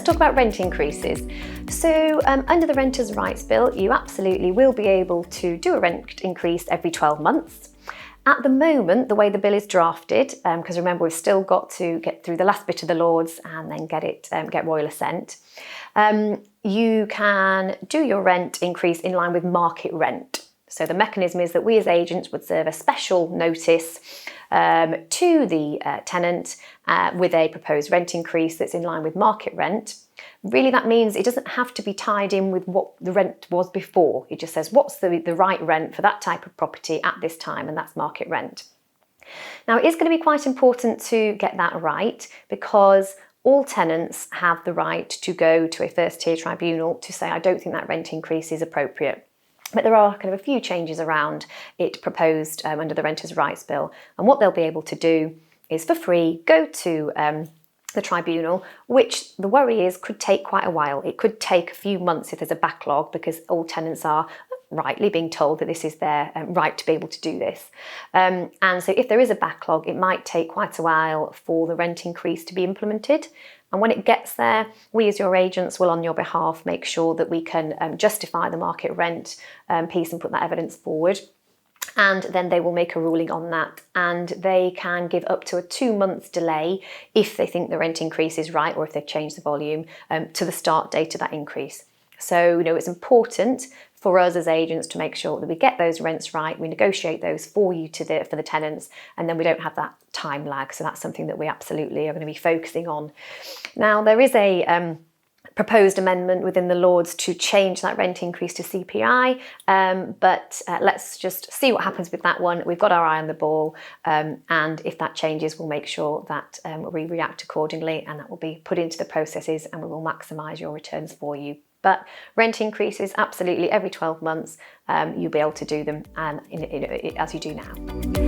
talk about rent increases. So under the Renters' Rights Bill, you absolutely will be able to do a rent increase every 12 months. At the moment, the way the bill is drafted, because remember we've still got to get through the last bit of the Lords and then get royal assent, you can do your rent increase in line with market rent. So the mechanism is that we as agents would serve a special notice to the tenant with a proposed rent increase that's in line with market rent. Really, that means it doesn't have to be tied in with what the rent was before. It just says what's the right rent for that type of property at this time, and that's market rent. Now, it is going to be quite important to get that right, because all tenants have the right to go to a first tier tribunal to say, I don't think that rent increase is appropriate. But there are kind of a few changes around it proposed under the Renters' Rights Bill. And what they'll be able to do is, for free, go to the tribunal, which the worry is could take quite a while. It could take a few months if there's a backlog, because all tenants are rightly being told that this is their right to be able to do this. And so if there is a backlog, it might take quite a while for the rent increase to be implemented. And when it gets there, we as your agents will on your behalf make sure that we can justify the market rent piece and put that evidence forward. And then they will make a ruling on that, and they can give up to a 2-month delay if they think the rent increase is right, or if they've changed the volume to the start date of that increase. So, it's important for us as agents to make sure that we get those rents right, we negotiate those for you for the tenants, and then we don't have that time lag. So that's something that we absolutely are going to be focusing on. Now, there is a proposed amendment within the Lords to change that rent increase to CPI, but let's just see what happens with that one. We've got our eye on the ball, and if that changes, we'll make sure that we react accordingly, and that will be put into the processes, and we will maximise your returns for you. But rent increases, absolutely every 12 months, you'll be able to do them as you do now.